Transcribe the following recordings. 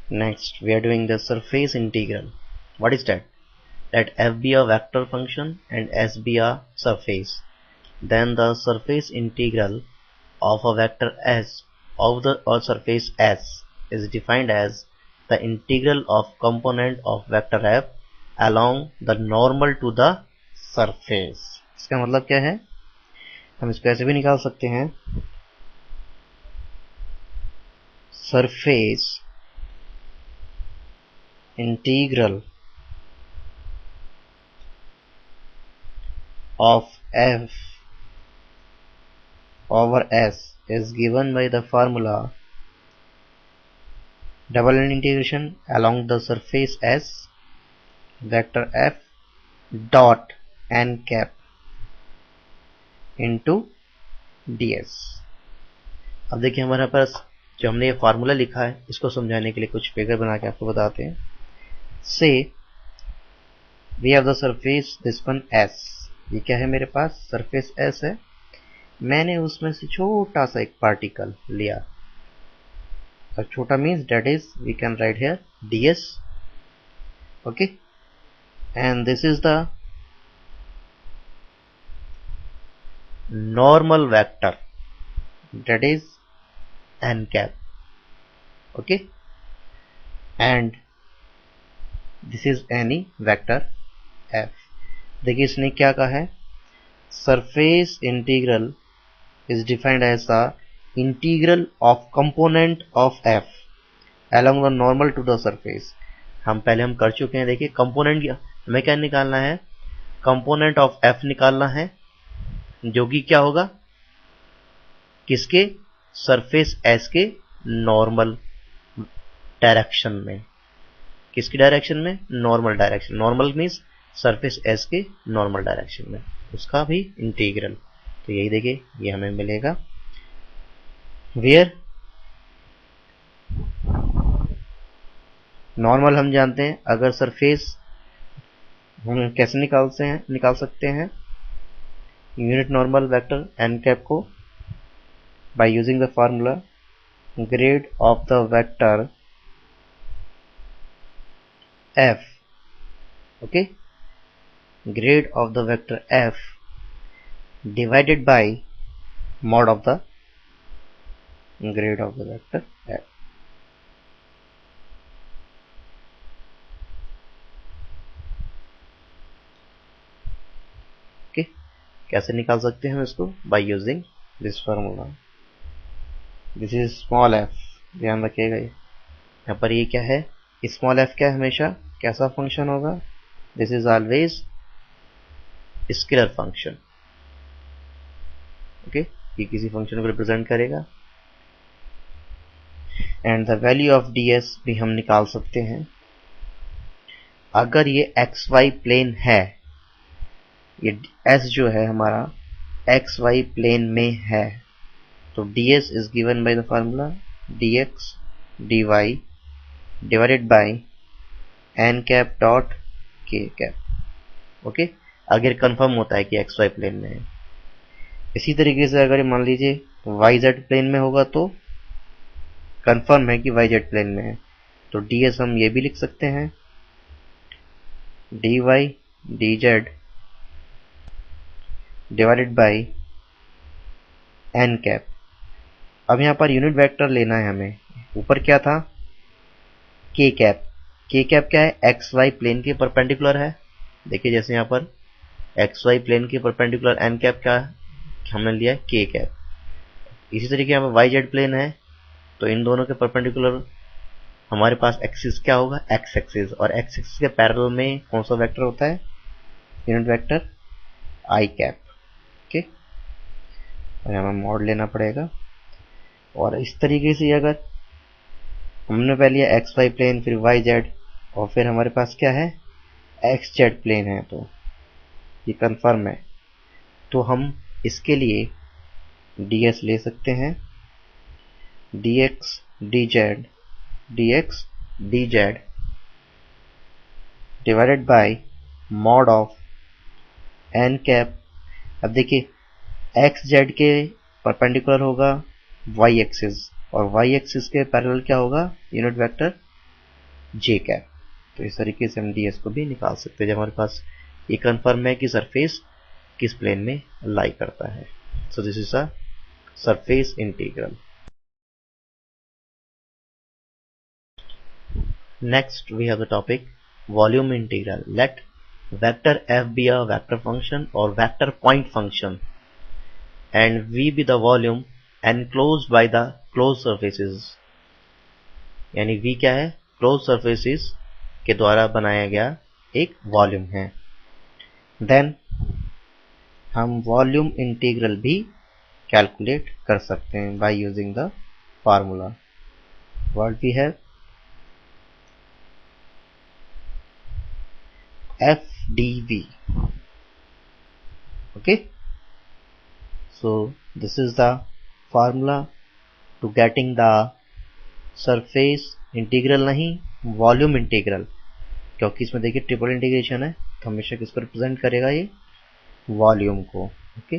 Next, we are doing the surface integral. What is that? Let f be a vector function and s be a surface. Then the surface integral of a vector s of the surface S is defined as the integral of component of vector f along the normal to the surface. इसका मतलब क्या है? हम इसको ऐसे भी निकाल सकते हैं, surface integral of f over s is given by the formula double integration along the surface S vector f dot n cap into ds. अब देखिए हमारे पास जो हमने ये फार्मूला लिखा है इसको समझाने के लिए कुछ फिगर बना के आपको बताते हैं. Say we have the surface this one S. ये क्या है मेरे पास? सरफेस S है. मैंने उसमें से छोटा सा एक पार्टिकल लिया. अब छोटा means that is we can write here ds. Okay, and this is the normal vector, that is n cap. Okay, and this is any vector f. देखिए इसने क्या कहा है? surface integral is defined as the integral of component of f along the normal to the surface. हम कर चुके हैं. देखिए कंपोनेंट हमें क्या निकालना है? कंपोनेंट ऑफ f निकालना है, जो कि क्या होगा? किसके? सरफेस S के नॉर्मल डायरेक्शन में. किसकी डायरेक्शन में? Normal direction. Normal means surface S के नॉर्मल डायरेक्शन में, उसका भी इंटीग्रल. तो यही देखिए ये हमें मिलेगा. वेयर नॉर्मल हम जानते हैं. अगर सरफेस हम कैसे निकाल सकते हैं unit normal vector n cap को? by using the formula grade of the vector f. okay, grade of the vector f divided by mod of the grade of the vector f. okay, कैसे निकाल सकते हैं हम इसको? by using this formula. This is small f. ध्यान रखिएगा यहाँ पर ये क्या है? स्मॉल f क्या है? हमेशा कैसा फंक्शन होगा? This is always scalar function. Okay, ये किसी फंक्शन को रिप्रेजेंट करेगा. And the value of ds भी हम निकाल सकते हैं. अगर ये xy प्लेन है, ये s जो है हमारा xy प्लेन में है, तो ds is given by the formula dx dy divided by n cap dot k cap. Okay, अगर कंफर्म होता है कि xy प्लेन में है. इसी तरीके से अगर मान लीजिए yz प्लेन में होगा तो कंफर्म है कि yz प्लेन में है, तो ds हम ये भी लिख सकते हैं dy dz divided by n cap. अब यहाँ पर यूनिट वेक्टर लेना है हमें. ऊपर क्या था? k cap. k cap क्या है? xy प्लेन के परपेंडिकुलर है. देखिए जैसे यहाँ पर xy प्लेन के परपेंडिकुलर n cap क्या हमने लिया है? k cap. इसी तरीके यहाँ पर yz प्लेन है, तो इन दोनों के परपेंडिकुलर हमारे पास एक्सिस क्या होगा? x axis. और x एक्सिस के पैरेलल में कौन सा वेक्टर होता है? Unit vector i cap. Okay, और हमें मॉड लेना पड़ेगा. और इस तरीके से अगर हमने पहले लिया xy प्लेन, फिर yz, और फिर हमारे पास क्या है? xz प्लेन है, तो ये कंफर्म है. तो हम इसके लिए ds ले सकते हैं. dx dz divided by mod of n cap. अब देखिए xz के परपेंडिकुलर होगा y एक्सिस, और y एक्सिस के पैरेलल क्या होगा? यूनिट वेक्टर जे कैप। तो इस तरीके से हम ds को भी निकाल सकते हैं जब हमारे पास ये कंफर्म है कि सरफेस किस प्लेन में लाई करता है। So this is a surface integral. Next we have the topic volume integral. Let vector f be a vector function or vector point function and v be the volume enclosed by the closed surfaces. यानी v क्या है? Closed surfaces के द्वारा बनाया गया एक volume है। Then हम वॉल्यूम इंटीग्रल भी कैलकुलेट कर सकते हैं by using the formula. What we have? FdV. Okay, so this is the formula to getting the surface integral, नहीं वॉल्यूम इंटीग्रल, क्योंकि इसमें देखिए ट्रिपल इंटीग्रेशन है तो हमेशा किसको रिप्रेजेंट करेगा? ये वॉल्यूम को। ओके,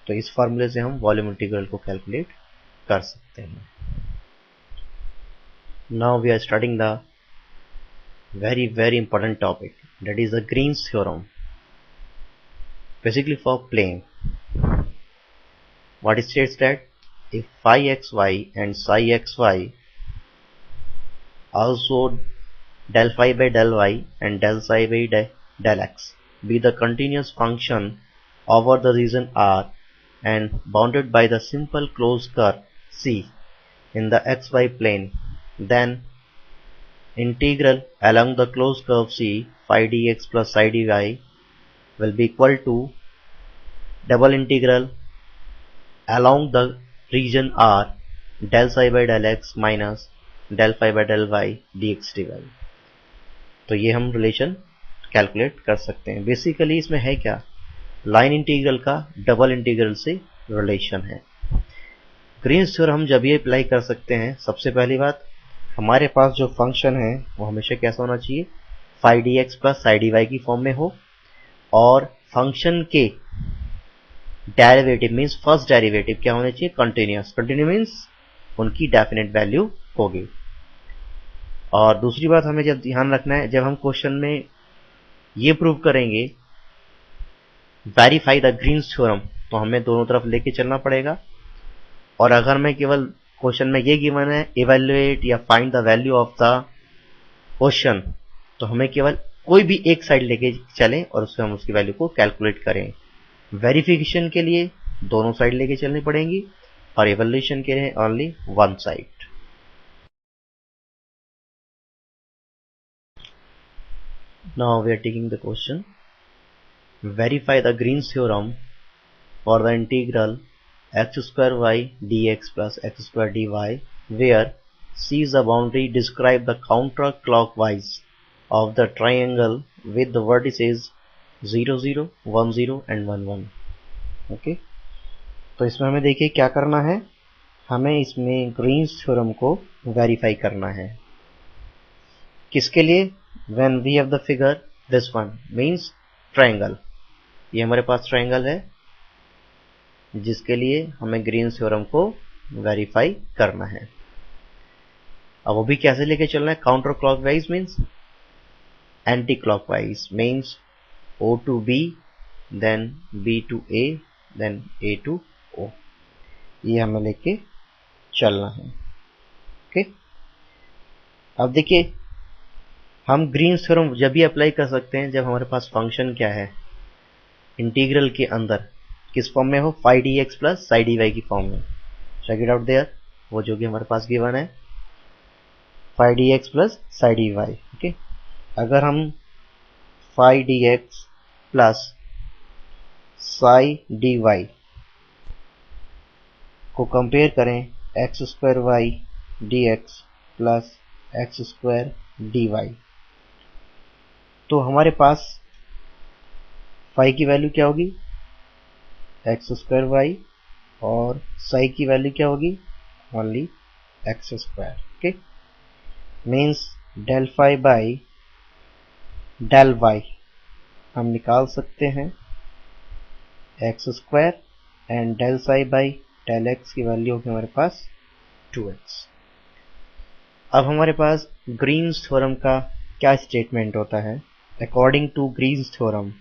तो इस फॉर्मूले से हम वॉल्यूम इंटीग्रल को कैलकुलेट कर सकते हैं। Now we are starting the very important topic, that is the Green's theorem, basically for plane. What it states that if phi xy and psi xy, also del phi by del y and del psi by del x be the continuous function over the region R and bounded by the simple closed curve C in the xy plane, then integral along the closed curve C phi dx plus psi dy will be equal to double integral along the region R del psi by del x minus del phi by del y dx dy। तो ये हम relation calculate कर सकते हैं। Basically इसमें है क्या? Line integral का डबल इंटीग्रल से रिलेशन है। ग्रीन्स थ्योरम हम जब ये अप्लाई कर सकते हैं, सबसे पहली बात हमारे पास जो फंक्शन है वो हमेशा कैसा होना चाहिए? Phi d x plus psi d y की फॉर्म में हो, और फंक्शन के डेरिवेटिव मीन्स फर्स्ट डेरिवेटिव क्या होने चाहिए? कंटिन्यूअस। कंटिन्यूअस मीन्स उनकी डेफिनेट वैल्यू होगी। और दूसरी बात हमें जब ध्यान रखना है, जब हम क्वेश्चन में ये प्रूव करेंगे वेरीफाई द ग्रीन्स थ्योरम, तो हमें दोनों तरफ लेके चलना पड़ेगा। और अगर मैं केवल क्वेश्चन में ये गिवन है इवेल्युएट या find the value of the question, तो हमें केवल कोई भी एक साइड लेके चलें और उससे हम उसकी वैल्यू को कैलकुलेट करें। वेरिफिकेशन के लिए दोनों साइड लेके चलनी पड़ेंगी और इवेल्युएशन के लिए only one side. Now we are taking the question, verify the Green's theorem for the integral x square y dx plus x square dy where C is the boundary. Describe the counterclockwise of the triangle with the vertices 0 0 1 0 and 1 1। Okay, तो इसमें हमें देखिए क्या करना है, हमें इसमें Green's theorem को वेरीफाई करना है। किसके लिए? when we have the figure this one means triangle, ये हमारे पास ट्रायंगल है जिसके लिए हमें ग्रीन्स थ्योरम को वेरीफाई करना है। अब वो भी कैसे लेके चलना है? Counter clockwise means anti clockwise, means O to B then B to A then A to O, ये हमें लेके चलना है। ओके, अब देखिए हम ग्रीन्स थ्योरम जब भी अप्लाई कर सकते हैं जब हमारे पास फंक्शन क्या है? इंटीग्रल के अंदर किस फॉर्म में हो? Phi d x plus psi d y की फॉर्म में। चेक इट आउट देयर, वो जो कि हमारे पास गिवन है phi d x plus psi d y. Okay, अगर हम phi d x plus psi d y को कंपेयर करें x square y d x plus x square d y, तो हमारे पास फाई की वैल्यू क्या होगी? एक्स स्क्वायर वाई, और साई की वैल्यू क्या होगी? Only x square. Okay, means del phi by del y हम निकाल सकते हैं x square, and del psi by del x की वैल्यू होगी हमारे पास 2x। अब हमारे पास ग्रीन्स थ्योरम का क्या स्टेटमेंट होता है? According to Green's theorem,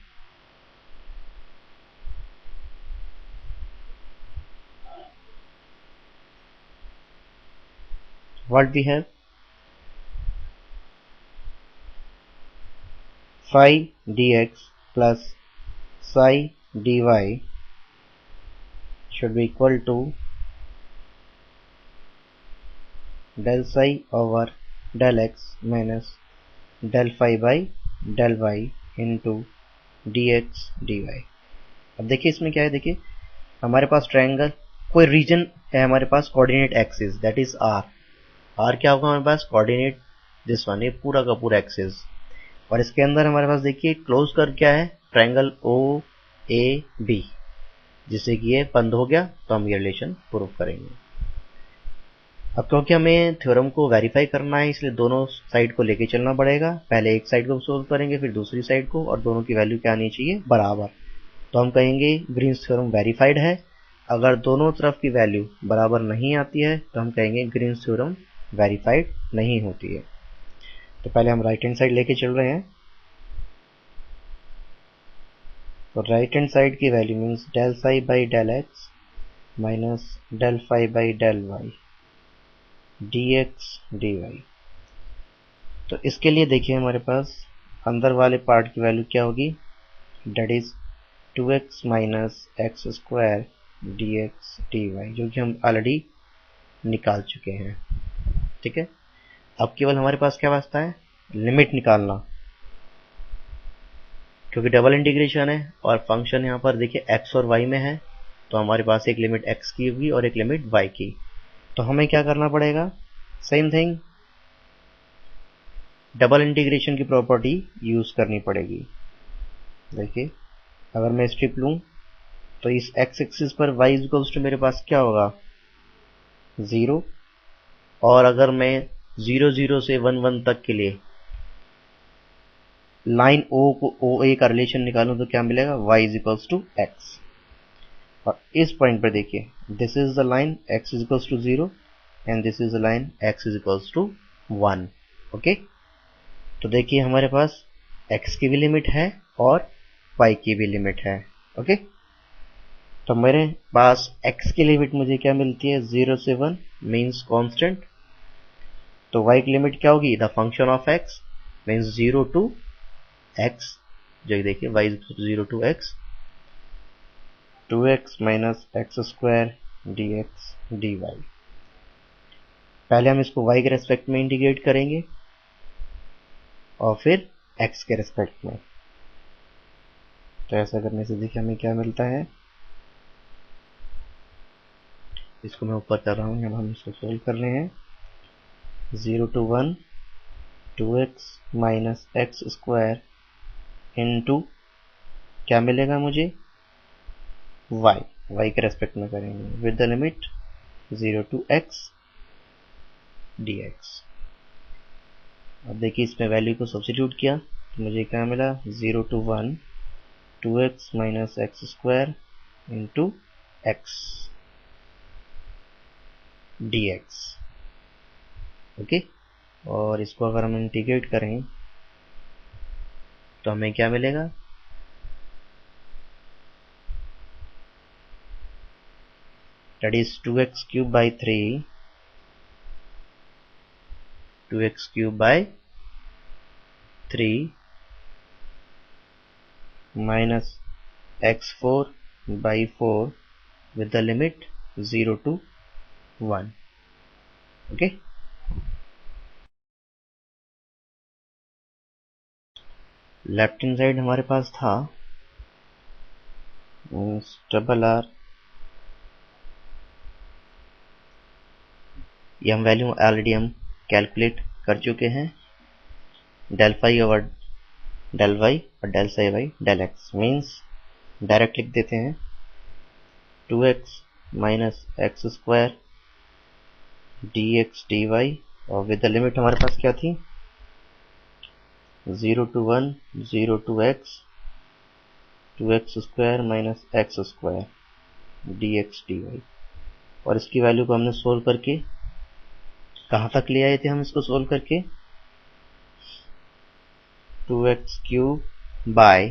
what we have, phi dx plus psi dy should be equal to del psi over del x minus del phi by del y into dx dy। अब देखिए इसमें क्या है, देखिए हमारे पास triangle, कोई reason है हमारे पास coordinate axis, that is R. R क्या होगा हमारे पास? कोऑर्डिनेट दिस वन, ये पूरा का पूरा एक्सिस। और इसके अंदर हमारे पास देखिए क्लोज कर क्या है? ट्रायंगल ओ ए बी, जिससे कि ये बंद हो गया तो हम ये रिलेशन प्रूव करेंगे। अब क्योंकि हमें थ्योरम को वेरीफाई करना है, इसलिए दोनों साइड को लेके चलना पड़ेगा। पहले एक साइड को सोल्व करेंगे, फिर दूसरी साइड को, और दोनों की वैल्यू क्या आनी चाहिए? बराबर। तो हम कहेंगे ग्रीन्स थ्योरम वेरीफाइड है। अगर दोनों तरफ की वैल्यू बराबर नहीं आती है तो हम कहेंगे ग्रीन्स थ्योरम वेरीफाइड नहीं होती है। तो पहले हम राइट हैंड साइड लेके चल रहे हैं। तो राइट हैंड साइड की value means del psi by del x minus del phi by del y dx dy। तो इसके लिए देखिए हमारे पास अंदर वाले पार्ट की वैल्यू क्या होगी? That is 2x minus x square dx dy, जो कि हम ऑलरेडी निकाल चुके हैं। ठीक है, अब केवल हमारे पास क्या बचता है? लिमिट निकालना, क्योंकि डबल इंटीग्रेशन है और फंक्शन यहाँ पर देखिए x और y में है, तो हमारे पास एक लिमिट x की होगी और एक लिमिट y की। तो हमें क्या करना पड़ेगा? सेम थिंग, डबल इंटीग्रेशन की प्रॉपर्टी यूज करनी पड़ेगी। देखिए अगर मैं स्ट्रिप लूं तो इस x एक्सिस पर y इक्वल्स टू मेरे पास क्या होगा? 0। और अगर मैं 0 0 से 1 1 तक के लिए लाइन O को OA का रिलेशन निकालूं तो क्या मिलेगा? y is equals to x। और इस पॉइंट पर देखिए, this is the line x is equals to 0 and this is the line x is equals to 1। Okay, तो देखिए हमारे पास x की भी लिमिट है और y की भी लिमिट है। ओके, तो मेरे पास x की लिमिट मुझे क्या मिलती है? 0 से 1 मीन्स कांस्टेंट। तो y की लिमिट क्या होगी? The function of x means 0 to x, जो देखिए y is 0 to x, 2x minus x square dx dy। पहले हम इसको y के रेस्पेक्ट में इंटीग्रेट करेंगे और फिर x के रेस्पेक्ट में। तो ऐसा करने से देखिए हमें क्या मिलता है, इसको मैं ऊपर कर रहा हूँ, अब हम इसको सोल्व कर रहे हैं। 0 to 1 2x minus x square into क्या मिलेगा मुझे? y के रेस्पेक्ट में करेंगे with the limit 0 to x dx। अब देखिए इसमें वैल्यू को सब्स्टिट्यूट किया तो मुझे क्या मिला? 0 to 1 2x minus x square into x dx। ओके, और इसको अगर हम इंटीग्रेट करें तो हमें क्या मिलेगा? That is 2x cube by 3, 2x cube by 3 minus x4 by 4 with the limit 0 to 1। Okay, left hand side हमारे पास था डबल आर, ये हम वैल्यू ऑलरेडी हम कैलकुलेट कर चुके हैं। Del phi over del y और del psi by del x means direct लिख देते हैं 2x minus x square dx dy, और विद द लिमिट हमारे पास क्या थी? 0 to 1 0 to x 2x square minus x square dx dy। और इसकी वैल्यू को हमने सोल्व करके कहाँ तक ले आए थे हम इसको सोल्व करके? 2x³ by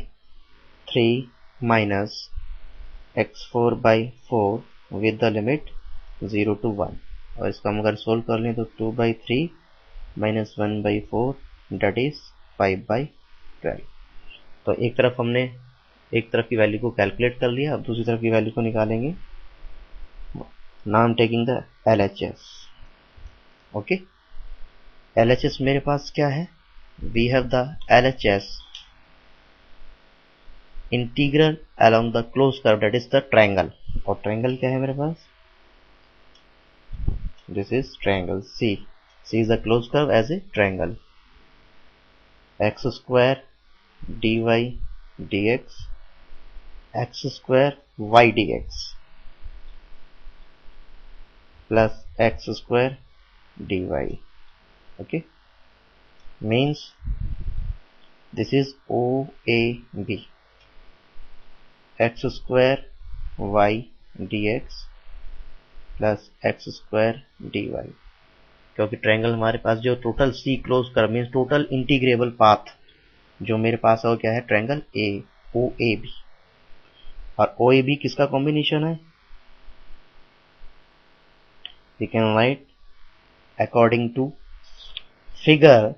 3 minus x4/4 with the limit 0 to 1। और इसको हम अगर सोल्व कर लें तो 2/3 माइनस 1/4 डेट इज 5/12। तो एक तरफ हमने एक तरफ की वैल्यू को कैलकुलेट कर लिया, अब दूसरी तरफ की वैल्यू को निकालेंगे। Now I am taking the LHS। Okay, LHS मेरे पास क्या है? We have the LHS integral along the close curve that is the triangle. और ट्रायंगल क्या है मेरे पास? This is triangle C। C is the closed curve as a triangle। x² dy dx x² y dx plus x² dy। Okay, means this is OAB, x² y dx plus x² dy। क्योंकि triangle हमारे पास जो total C close curve means total integrable path जो मेरे पास है वो क्या है? Triangle OAB। और OAB किसका कॉम्बिनेशन है? We can write according to figure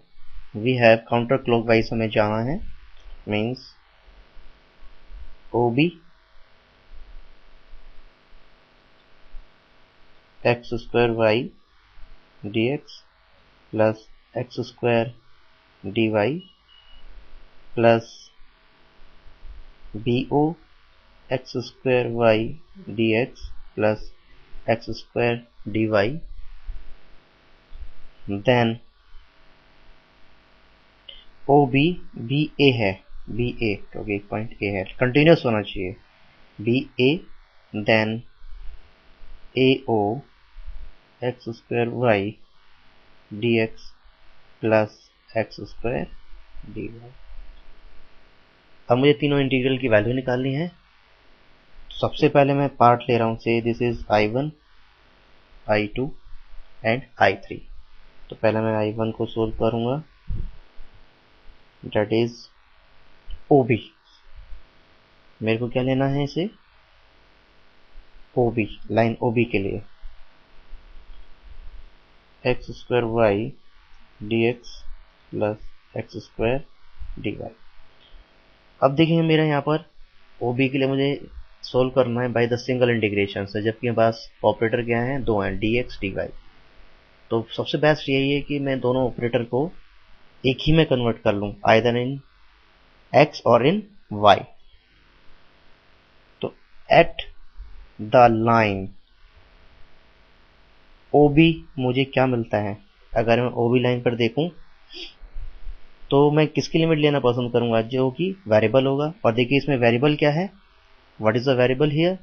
we have counter clockwise हमें जाना है, means OB x² y dx plus x² dy plus BO x² y dx plus x² dy, then OB BA है, BA क्योंकि एक point A है, continuous होना चाहिए। BA then AO x² y dx plus x² dy। अब मुझे तीनों integral की वैल्यू निकालनी है। सबसे पहले मैं पार्ट ले रहा हूं, से this is I1 I2 and I3। तो पहले मैं I1 को सोल्व करूंगा, डेट इज OB। मेरे को क्या लेना है इसे? OB, लाइन OB के लिए x² y dx plus x² dy। अब देखिए मेरा यहाँ पर OB के लिए मुझे सोल्व करना है बाय द सिंगल इंटीग्रेशन से, जबकि मेरे पास ऑपरेटर क्या है? दो हैं, dx dy। तो सबसे बेस्ट यही है कि मैं दोनों ऑपरेटर को एक ही में कन्वर्ट कर लूं, आइदर इन x और इन y। तो एट द लाइन OB मुझे क्या मिलता है? अगर मैं OB लाइन पर देखूं तो मैं किसकी लिमिट लेना पसंद करूंगा? जो कि वेरिएबल होगा। और देखिए इसमें वेरिएबल क्या है? What is the variable here?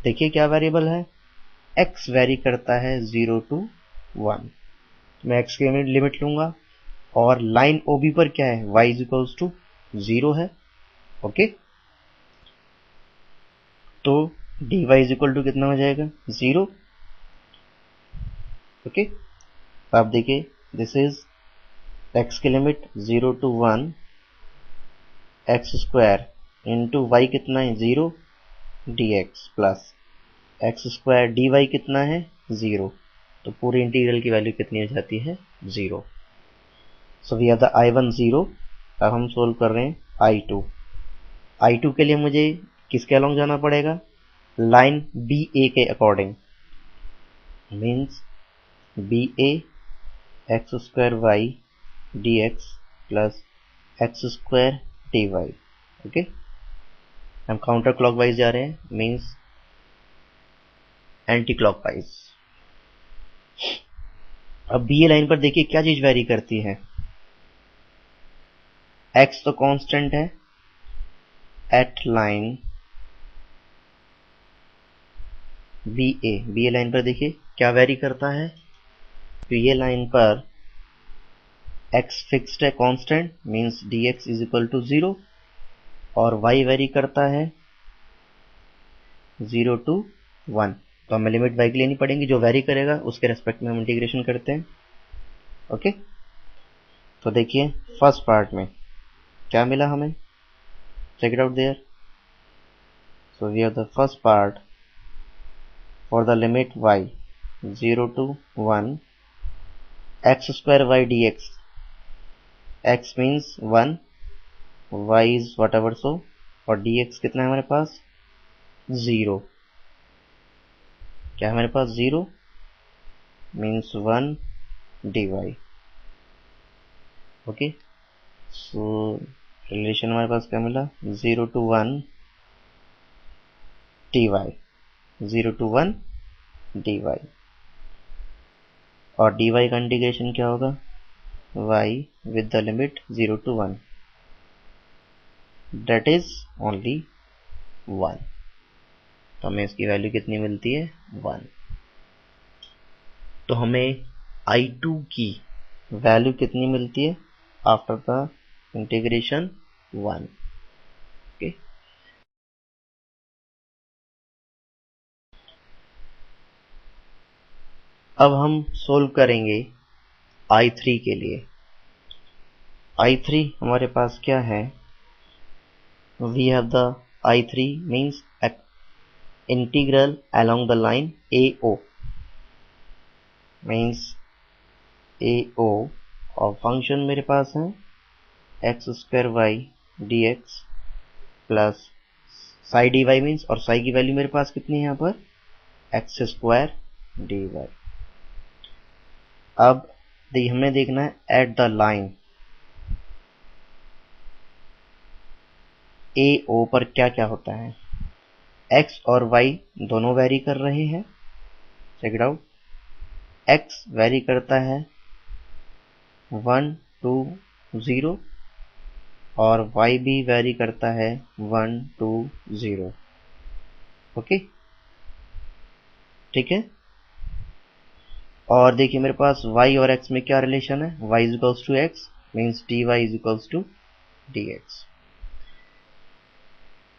देखिए क्या वेरिएबल है? x वेरी करता है 0 to 1। मैं x की लिमिट लूंगा। और लाइन OB पर क्या है? y इज इक्वल्स टू 0 है। ओके, तो dy इज इक्वल टू कितना हो जाएगा? 0। ओके, आप देखिए दिस इज x की limit 0 to 1 x² into y कितना है? 0 dx प्लस x² dy कितना है? 0। तो पूरी इंटीग्रल की वैल्यू कितनी हो जाती है? 0। So we have the I1 0। अब हम सोल्व कर रहे हैं I2। I2 के लिए मुझे किसके अलोंग जाना पड़ेगा? लाइन BA के according, means BA x² y dx plus x² dy। Okay, हम काउंटर क्लॉकवाइज जा रहे हैं, मीन्स एंटी क्लॉकवाइज। अब BA लाइन पर देखिए क्या चीज वेरी करती है? x तो कांस्टेंट है। एट लाइन BA लाइन पर देखिए क्या वेरी करता है? तो ये लाइन पर x फिक्स्ड है, constant, means dx is equal to 0। और y वेरी करता है 0 to 1। तो हमें लिमिट y की लेनी पड़ेगी, जो वेरी करेगा उसके रेस्पेक्ट में हम इंटीग्रेशन करते हैं। ओके, तो देखिए फर्स्ट पार्ट में क्या मिला हमें, check it out there. So we have the first part for the limit y 0 to 1 x square y dx, x means 1, y is whatever so, और dx कितना है हमारे पास 0। क्या है हमारे पास 0 मीन्स 1 dy। ओके, सो रिलेशन हमारे पास क्या मिला 0 to 1 dy, 0 to 1 dy, और dy का इंटीग्रेशन क्या होगा y with the limit 0 to 1, that is only 1। तो हमें इसकी वैल्यू कितनी मिलती है 1। तो हमें I2 की वैल्यू कितनी मिलती है आफ्टर द इंटीग्रेशन 1। ओके, अब हम सोल्व करेंगे I3 के लिए। I3 हमारे पास क्या है, we have the I3 means integral along the line AO, means AO और फंक्शन मेरे पास है x square y d x plus psi d y means, और साई की वैल्यू मेरे पास कितनी है यहाँ पर एक्स स्क्वायर डी वाई। अब हमें देखना है एट द लाइन ए ओ पर क्या क्या होता है। x और y दोनों वेरी कर रहे हैं, check it out. x vary करता है 1 to 0 और y भी वेरी करता है 1 to 0। ओके, ठीक है। और देखिए मेरे पास y और x में क्या रिलेशन है, y is equals to x means dy is equals to dx।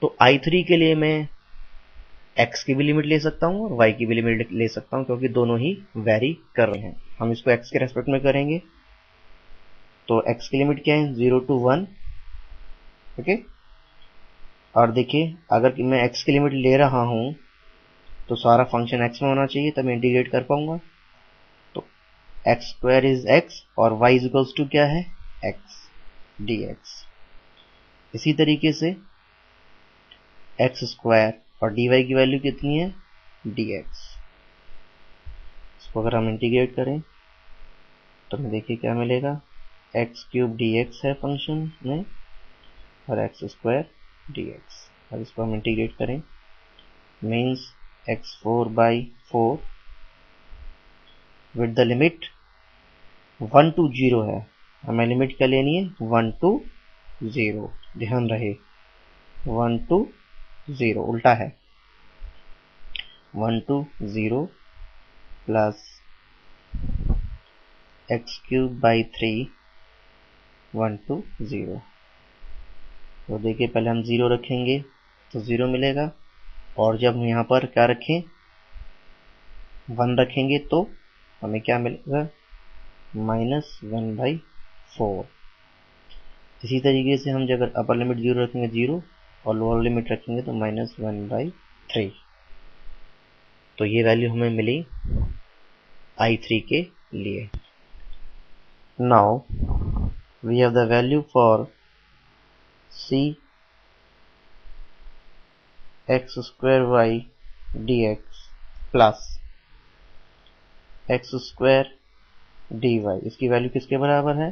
तो I3 के लिए मैं x की भी लिमिट ले सकता हूँ और y की भी लिमिट ले सकता हूँ, क्योंकि दोनों ही वेरी कर रहे हैं। हम इसको x के रेस्पेक्ट में करेंगे, तो x की लिमिट क्या है 0 to 1। ओके, और देखिए अगर मैं x की लिमिट ले रहा हूँ तो सारा फंक्शन x में होना चाहिए, तब मैं इंटीग्रेट कर पाऊंगा। तो एक्स स्क्वायर इज x और y इज इक्वल्स टू क्या है x dx। इसी तरीके से एक्स स्क्वायर और dy की वैल्यू कितनी है dx। इसको अगर हम इंटीग्रेट करें तो हमें देखिए क्या मिलेगा, एक्स क्यूब dx है फंक्शन में और एक्स स्क्वायर dx। अब इसको हम इंटीग्रेट करें means x4/4 with the limit 1 to 0 है। हमें लिमिट क्या लेनी है 1 to 0, ध्यान रहे 1 to 0 उल्टा है 1 to 0 प्लस x3/3 1 to 0। तो देखिए पहले हम 0 रखेंगे तो 0 मिलेगा, और जब हम यहाँ पर क्या रखें 1 रखेंगे तो हमें क्या मिलेगा -1/4। इसी तरीके से हम जब अपर लिमिट 0 रखेंगे 0 और लोअर लिमिट रखेंगे तो -1/3। तो ये वैल्यू हमें मिली I3 के लिए। Now we have the value for C x square y d x plus x square d y. इसकी वैल्यू किसके बराबर है,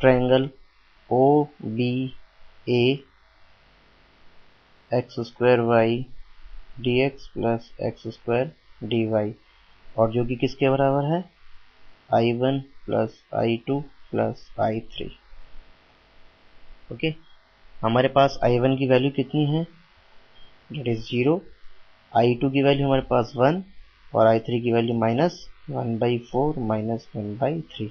triangle O B A x square y d x plus x square d y, और जो कि किसके बराबर है I1 plus I2 plus I3। Okay, हमारे पास I1 की वैल्यू कितनी है डेट इज 0, I2 की वैल्यू हमारे पास 1 और I3 की वैल्यू -1/4 -1/3।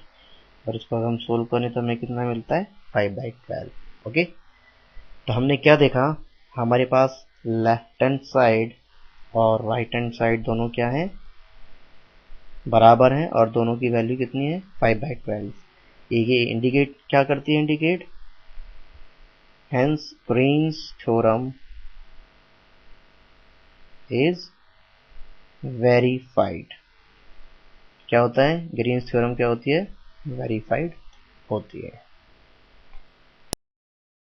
और इसको अगर हम सोल्व करें तो हमें कितना मिलता है 5/12। ओके, तो हमने क्या देखा, हमारे पास लेफ्ट हैंड साइड और राइट हैंड साइड दोनों क्या है, बराबर हैं, और दोनों की वैल्यू कितनी है, 5/12। ये इंडिकेट क्या करती है, indicate hence Green's theorem is verified. क्या होता है, ग्रीन्स थ्योरम क्या होती है, वेरीफाइड होती है।